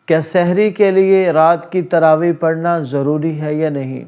کیا سحری کے لیے رات کی تراویح پڑھنا ضروری ہے یا نہیں؟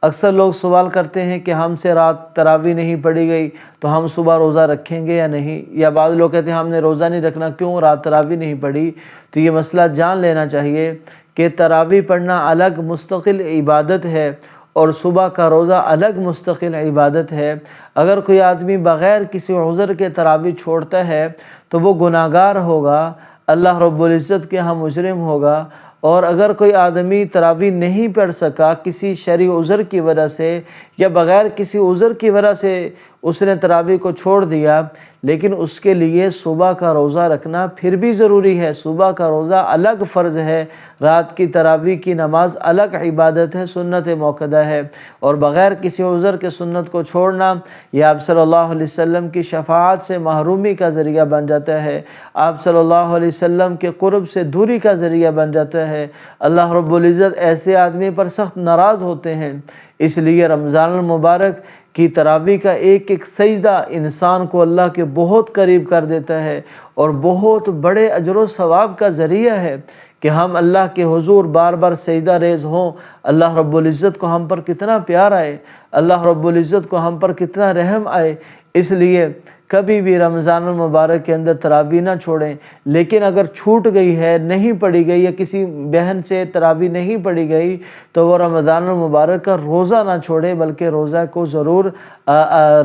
اکثر لوگ سوال کرتے ہیں کہ ہم سے رات تراویح نہیں پڑھی گئی تو ہم صبح روزہ رکھیں گے یا نہیں، یا بعض لوگ کہتے ہیں ہم نے روزہ نہیں رکھنا، کیوں رات تراویح نہیں پڑھی؟ تو یہ مسئلہ جان لینا چاہیے کہ تراویح پڑھنا الگ مستقل عبادت ہے اور صبح کا روزہ الگ مستقل عبادت ہے۔ اگر کوئی آدمی بغیر کسی عذر کے تراویح چھوڑتا ہے تو وہ گناہگار ہوگا، اللہ رب العزت کے ہاں مجرم ہوگا۔ اور اگر کوئی آدمی تراویح نہیں پڑھ سکا کسی شرعی عذر کی وجہ سے یا بغیر کسی عذر کی وجہ سے اس نے تراویح کو چھوڑ دیا، لیکن اس کے لیے صبح کا روزہ رکھنا پھر بھی ضروری ہے۔ صبح کا روزہ الگ فرض ہے، رات کی تراویح کی نماز الگ عبادت ہے، سنت موقدہ ہے، اور بغیر کسی عذر کے سنت کو چھوڑنا یہ آپ صلی اللہ علیہ وسلم کی شفاعت سے محرومی کا ذریعہ بن جاتا ہے، آپ صلی اللہ علیہ وسلم کے قرب سے دوری کا ذریعہ بن جاتا ہے۔ اللہ رب العزت ایسے آدمی پر سخت ناراض ہوتے ہیں۔ اس لیے رمضان المبارک کی تراویح کا ایک ایک سجدہ انسان کو اللہ کے بہت قریب کر دیتا ہے اور بہت بڑے اجر و ثواب کا ذریعہ ہے کہ ہم اللہ کے حضور بار بار سجدہ ریز ہوں۔ اللہ رب العزت کو ہم پر کتنا پیار آئے، اللہ رب العزت کو ہم پر کتنا رحم آئے۔ اس لیے کبھی بھی رمضان المبارک کے اندر تراویح نہ چھوڑیں، لیکن اگر چھوٹ گئی ہے، نہیں پڑھی گئی، یا کسی بہن سے تراویح نہیں پڑھی گئی تو وہ رمضان المبارک کا روزہ نہ چھوڑے بلکہ روزہ کو ضرور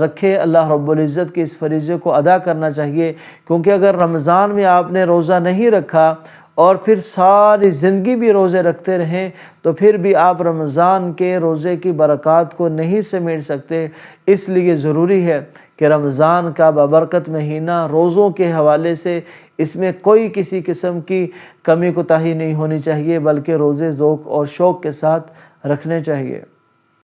رکھے۔ اللہ رب العزت کے اس فریضے کو ادا کرنا چاہیے، کیونکہ اگر رمضان میں آپ نے روزہ نہیں رکھا اور پھر ساری زندگی بھی روزے رکھتے رہیں تو پھر بھی آپ رمضان کے روزے کی برکات کو نہیں سمیٹ سکتے۔ اس لیے ضروری ہے کہ رمضان کا بابرکت مہینہ روزوں کے حوالے سے اس میں کوئی کسی قسم کی کمی کوتاہی نہیں ہونی چاہیے، بلکہ روزے ذوق اور شوق کے ساتھ رکھنے چاہیے۔